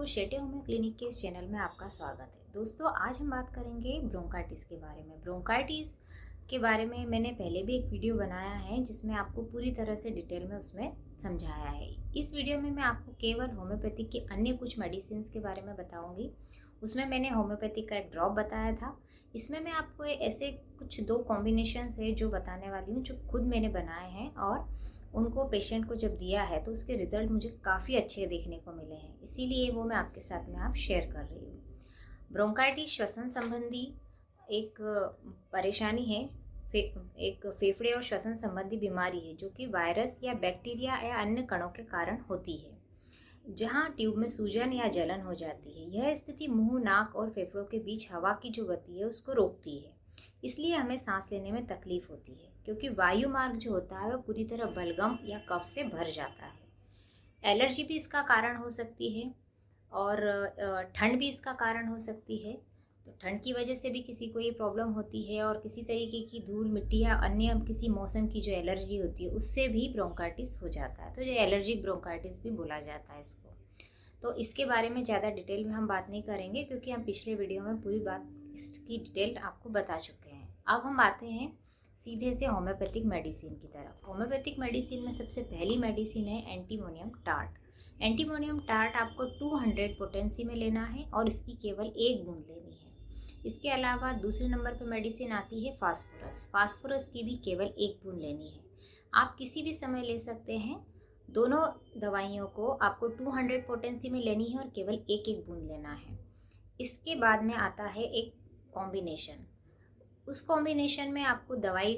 दोस्तों, Shete homeo clinic के इस चैनल में आपका स्वागत है। दोस्तों, आज हम बात करेंगे ब्रोंकाइटिस के बारे में। ब्रोंकाइटिस के बारे में मैंने पहले भी एक वीडियो बनाया है जिसमें आपको पूरी तरह से डिटेल में उसमें समझाया है। इस वीडियो में मैं आपको केवल होम्योपैथिक के अन्य कुछ मेडिसिन के बारे में बताऊंगी। उसमें मैंने होम्योपैथिक का एक ड्रॉप बताया था। इसमें मैं आपको ऐसे कुछ दो कॉम्बिनेशन है जो बताने वाली हूँ, जो खुद मैंने बनाए हैं और उनको पेशेंट को जब दिया है तो उसके रिजल्ट मुझे काफ़ी अच्छे देखने को मिले हैं, इसीलिए वो मैं आपके साथ में आप शेयर कर रही हूँ। ब्रोंकाइटिस श्वसन संबंधी एक परेशानी है, एक फेफड़े और श्वसन संबंधी बीमारी है जो कि वायरस या बैक्टीरिया या अन्य कणों के कारण होती है, जहाँ ट्यूब में सूजन या जलन हो जाती है। यह स्थिति मुंह, नाक और फेफड़ों के बीच हवा की जो गति है उसको रोकती है, इसलिए हमें सांस लेने में तकलीफ होती है, क्योंकि वायु मार्ग जो होता है वह पूरी तरह बलगम या कफ से भर जाता है। एलर्जी भी इसका कारण हो सकती है और ठंड भी इसका कारण हो सकती है। तो ठंड की वजह से भी किसी को ये प्रॉब्लम होती है, और किसी तरीके की धूल मिट्टी या अन्य किसी मौसम की जो एलर्जी होती है उससे भी ब्रोंकाइटिस हो जाता है। तो ये एलर्जिक ब्रोंकाइटिस भी बोला जाता है इसको। तो इसके बारे में ज़्यादा डिटेल में हम बात नहीं करेंगे, क्योंकि हम पिछले वीडियो में पूरी बात इसकी डिटेल आपको बता चुके हैं। अब हम आते हैं सीधे से होम्योपैथिक मेडिसिन की तरफ। होम्योपैथिक मेडिसिन में सबसे पहली मेडिसिन है एंटीमोनियम टार्ट। एंटीमोनियम टार्ट आपको 200 पोटेंसी में लेना है और इसकी केवल 1 बूंद लेनी है। इसके अलावा दूसरे नंबर पर मेडिसिन आती है फास्फोरस। फास्फोरस की भी केवल 1 बूंद लेनी है। आप किसी भी समय ले सकते हैं। दोनों दवाइयों को आपको 200 पोटेंसी में लेनी है और केवल 1-1 बूंद लेना है। इसके बाद में आता है एक कॉम्बिनेशन। उस कॉम्बिनेशन में आपको दवाई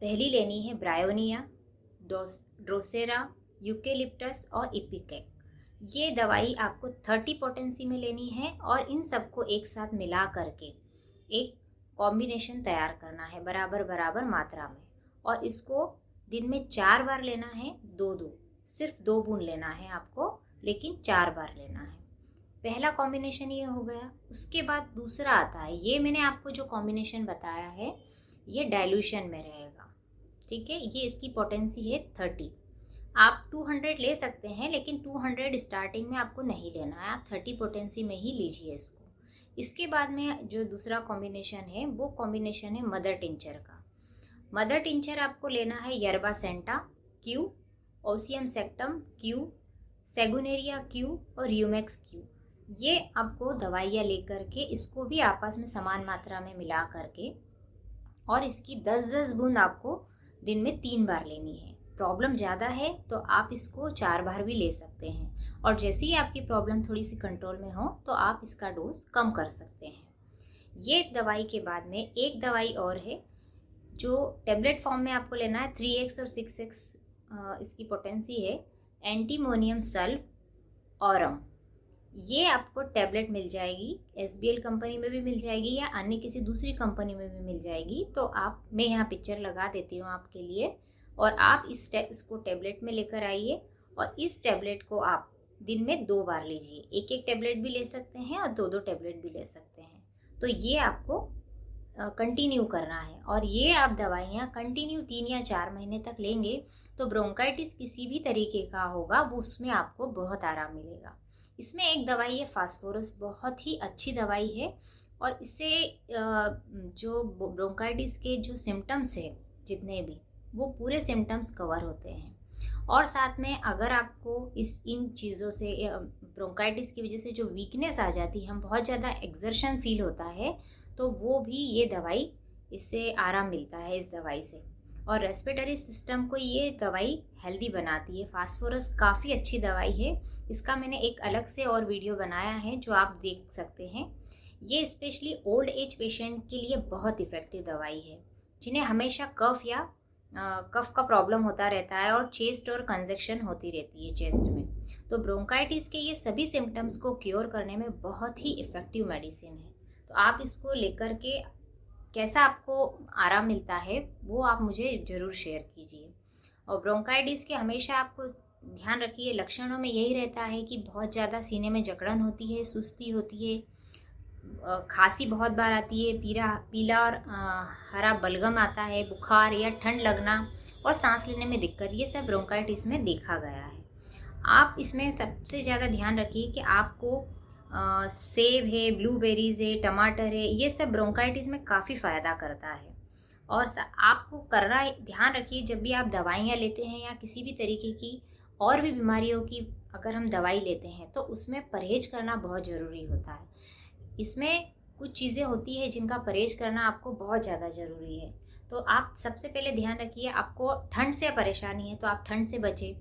पहली लेनी है ब्रायोनिया, ड्रोसेरा, यूकेलिप्टस और इपिकेक। ये दवाई आपको 30 पोटेंसी में लेनी है और इन सबको एक साथ मिला करके एक कॉम्बिनेशन तैयार करना है बराबर बराबर मात्रा में, और इसको दिन में 4 बार लेना है। 2-2 सिर्फ 2 बूंद लेना है आपको, लेकिन 4 बार लेना है। पहला कॉम्बिनेशन ये हो गया। उसके बाद दूसरा आता है, ये मैंने आपको जो कॉम्बिनेशन बताया है ये डाइल्यूशन में रहेगा, ठीक है। ये इसकी पोटेंसी है 30। आप 200 ले सकते हैं, लेकिन 200 स्टार्टिंग में आपको नहीं लेना है, आप 30 पोटेंसी में ही लीजिए इसको। इसके बाद में जो दूसरा कॉम्बिनेशन है वो कॉम्बिनेशन है मदर टिंचर का। मदर टिंचर आपको लेना है यरबा सेंटा क्यू, ओसियम सेक्टम क्यू, सेगुनेरिया क्यू और यूमेक्स क्यू। ये आपको दवाइयाँ लेकर के इसको भी आपस में समान मात्रा में मिला करके, और इसकी 10-10 बूंद आपको दिन में 3 बार लेनी है। प्रॉब्लम ज़्यादा है तो आप इसको 4 बार भी ले सकते हैं, और जैसे ही आपकी प्रॉब्लम थोड़ी सी कंट्रोल में हो तो आप इसका डोज कम कर सकते हैं। ये दवाई के बाद में एक दवाई और है जो टेबलेट फॉर्म में आपको लेना है। 3x और 6x इसकी पोटेंसी है। Antimonium sulph Aurum. ये आपको टैबलेट मिल जाएगी, SBL कंपनी में भी मिल जाएगी या अन्य किसी दूसरी कंपनी में भी मिल जाएगी। तो मैं यहाँ पिक्चर लगा देती हूँ आपके लिए, और आप इसको टैबलेट में लेकर आइए, और इस टैबलेट को आप दिन में 2 बार लीजिए। 1-1 टैबलेट भी ले सकते हैं और 2-2 टैबलेट भी ले सकते हैं। तो ये आपको कंटिन्यू करना है, और ये आप दवाइयाँ कंटिन्यू 3 या 4 महीने तक लेंगे तो ब्रोंकाइटिस किसी भी तरीके का होगा वो उसमें आपको बहुत आराम मिलेगा। इसमें एक दवाई है फास्फोरस, बहुत ही अच्छी दवाई है, और इससे जो ब्रोंकाइटिस के जो सिम्टम्स है जितने भी, वो पूरे सिम्टम्स कवर होते हैं। और साथ में अगर आपको इन चीज़ों से ब्रोंकाइटिस की वजह से जो वीकनेस आ जाती है, हम बहुत ज़्यादा एक्सर्शन फील होता है, तो वो भी ये दवाई, इससे आराम मिलता है इस दवाई से। और रेस्पिरेटरी सिस्टम को ये दवाई हेल्दी बनाती है। फास्फोरस काफ़ी अच्छी दवाई है। इसका मैंने एक अलग से और वीडियो बनाया है जो आप देख सकते हैं। ये स्पेशली ओल्ड एज पेशेंट के लिए बहुत इफ़ेक्टिव दवाई है, जिन्हें हमेशा कफ का प्रॉब्लम होता रहता है और चेस्ट और कंजक्शन होती रहती है चेस्ट में। तो ब्रोंकाइटिस के ये सभी सिम्टम्स को क्योर करने में बहुत ही इफ़ेक्टिव मेडिसिन है। तो आप इसको लेकर के कैसा आपको आराम मिलता है वो आप मुझे ज़रूर शेयर कीजिए। और ब्रोंकाइटिस के हमेशा आपको ध्यान रखिए, लक्षणों में यही रहता है कि बहुत ज़्यादा सीने में जकड़न होती है, सुस्ती होती है, खांसी बहुत बार आती है, पीला और हरा बलगम आता है, बुखार या ठंड लगना और सांस लेने में दिक्कत, ये सब ब्रोंकाइटिस में देखा गया है। आप इसमें सबसे ज़्यादा ध्यान रखिए कि आपको सेब है, ब्लूबेरीज़ है, टमाटर है, ये सब ब्रोंकाइटिस में काफ़ी फ़ायदा करता है। और आपको करना ध्यान रखिए, जब भी आप दवाइयाँ लेते हैं या किसी भी तरीके की और भी बीमारियों की अगर हम दवाई लेते हैं तो उसमें परहेज करना बहुत ज़रूरी होता है। इसमें कुछ चीज़ें होती है जिनका परहेज करना आपको बहुत ज़्यादा ज़रूरी है। तो आप सबसे पहले ध्यान रखिए, आपको ठंड से परेशानी है तो आप ठंड से बचें,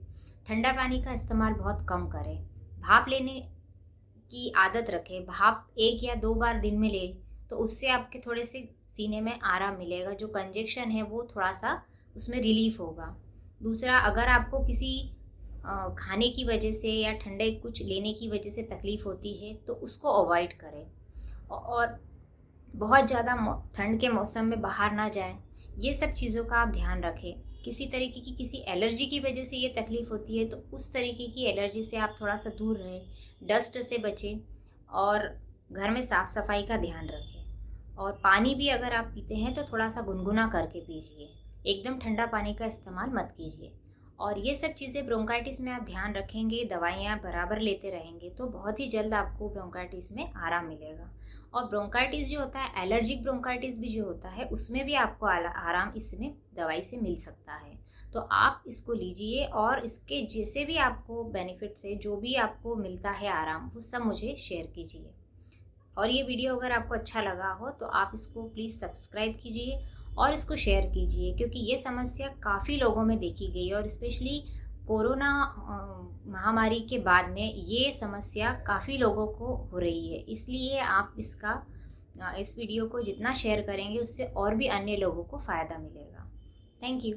ठंडा पानी का इस्तेमाल बहुत कम करें, भाप लेने की आदत रखें, भाप 1 या 2 बार दिन में लें तो उससे आपके थोड़े से सीने में आराम मिलेगा, जो कंजेक्शन है वो थोड़ा सा उसमें रिलीफ होगा। दूसरा, अगर आपको किसी खाने की वजह से या ठंडे कुछ लेने की वजह से तकलीफ़ होती है तो उसको अवॉइड करें, और बहुत ज़्यादा ठंड के मौसम में बाहर ना जाएं। ये सब चीज़ों का आप ध्यान रखें। किसी तरीके की किसी एलर्जी की वजह से ये तकलीफ़ होती है तो उस तरीके की एलर्जी से आप थोड़ा सा दूर रहें, डस्ट से बचें और घर में साफ़ सफाई का ध्यान रखें। और पानी भी अगर आप पीते हैं तो थोड़ा सा गुनगुना करके पीजिए, एकदम ठंडा पानी का इस्तेमाल मत कीजिए। और ये सब चीज़ें ब्रोंकाइटिस में आप ध्यान रखेंगे, दवाइयाँ बराबर लेते रहेंगे तो बहुत ही जल्द आपको ब्रोंकाइटिस में आराम मिलेगा। और ब्रोंकाइटिस जो होता है, एलर्जिक ब्रोंकाइटिस भी जो होता है, उसमें भी आपको आराम इसमें दवाई से मिल सकता है। तो आप इसको लीजिए और इसके जैसे भी आपको बेनिफिट्स है, जो भी आपको मिलता है आराम, वो सब मुझे शेयर कीजिए। और ये वीडियो अगर आपको अच्छा लगा हो तो आप इसको प्लीज़ सब्सक्राइब कीजिए और इसको शेयर कीजिए, क्योंकि ये समस्या काफ़ी लोगों में देखी गई है और स्पेशली कोरोना महामारी के बाद में ये समस्या काफ़ी लोगों को हो रही है। इसलिए आप इस वीडियो को जितना शेयर करेंगे उससे और भी अन्य लोगों को फ़ायदा मिलेगा। Thank you.